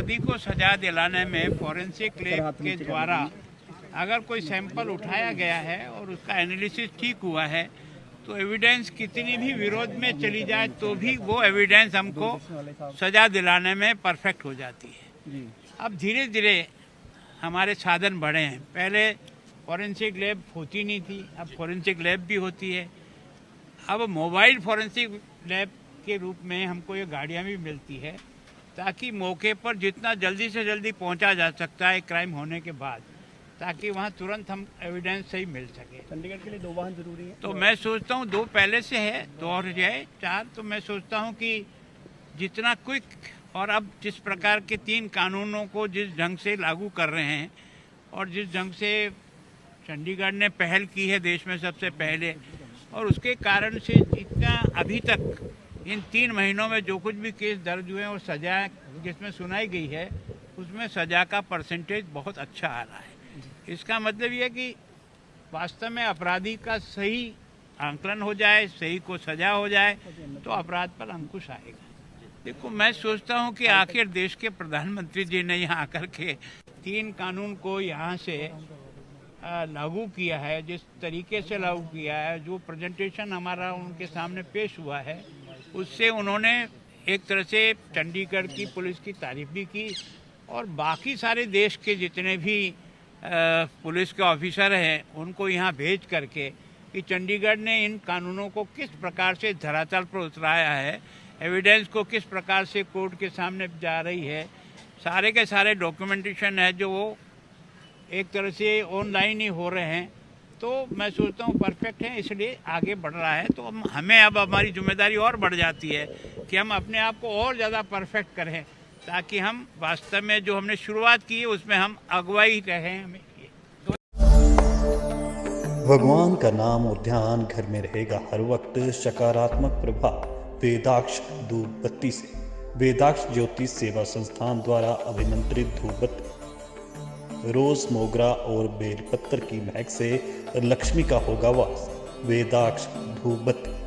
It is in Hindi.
अपराधी को सजा दिलाने में फॉरेंसिक लैब के द्वारा अगर कोई सैंपल उठाया गया है और उसका एनालिसिस ठीक हुआ है तो एविडेंस कितनी भी विरोध में चली जाए तो भी वो एविडेंस हमको सजा दिलाने में परफेक्ट हो जाती है। अब धीरे धीरे हमारे साधन बढ़े हैं। पहले फॉरेंसिक लैब होती नहीं थी, अब फॉरेंसिक लैब भी होती है। अब मोबाइल फॉरेंसिक लैब के रूप में हमको ये गाड़ियाँ भी मिलती है ताकि मौके पर जितना जल्दी से जल्दी पहुंचा जा सकता है क्राइम होने के बाद, ताकि वहां तुरंत हम एविडेंस सही मिल सके। चंडीगढ़ के लिए 2 वाहन जरूरी है, तो मैं सोचता हूं 2 पहले से है, 2 और जाए 4। तो मैं सोचता हूं कि जितना क्विक, और अब जिस प्रकार के 3 कानूनों को जिस ढंग से लागू कर रहे हैं और जिस ढंग से चंडीगढ़ ने पहल की है देश में सबसे पहले, और उसके कारण से इतना अभी तक इन 3 महीनों में जो कुछ भी केस दर्ज हुए और सजा जिसमें सुनाई गई है उसमें सजा का परसेंटेज बहुत अच्छा आ रहा है। इसका मतलब ये है कि वास्तव में अपराधी का सही आंकलन हो जाए, सही को सजा हो जाए तो अपराध पर अंकुश आएगा। देखो, मैं सोचता हूँ कि आखिर देश के प्रधानमंत्री जी ने यहाँ आकर के 3 कानून को यहाँ से लागू किया है, जिस तरीके से लागू किया है, जो प्रेजेंटेशन हमारा उनके सामने पेश हुआ है, उससे उन्होंने एक तरह से चंडीगढ़ की पुलिस की तारीफ भी की और बाकी सारे देश के जितने भी पुलिस के ऑफिसर हैं उनको यहाँ भेज करके कि चंडीगढ़ ने इन कानूनों को किस प्रकार से धरातल पर उतराया है, एविडेंस को किस प्रकार से कोर्ट के सामने जा रही है, सारे के सारे डॉक्यूमेंटेशन है जो वो एक तरह से ऑनलाइन ही हो रहे हैं। तो मैं सोचता हूँ परफेक्ट है, इसलिए आगे बढ़ रहा है। तो हमें अब हमारी जिम्मेदारी और बढ़ जाती है कि हम अपने आप को और ज़्यादा परफेक्ट करें ताकि हम वास्तव में जो हमने शुरुआत की है उसमें हम अगुवाई रहें। हमें भगवान का नाम और ध्यान घर में रहेगा हर वक्त। सकारात्मक प्रभाव वेदाक्ष धूप बत्ती से। वेदाक्ष ज्योतिष सेवा संस्थान द्वारा अभिमंत्रित धूप बत्ती रोज, मोगरा और बेलपत्र की महक से लक्ष्मी का होगा वास। वेदाक्ष धूप बत्ती।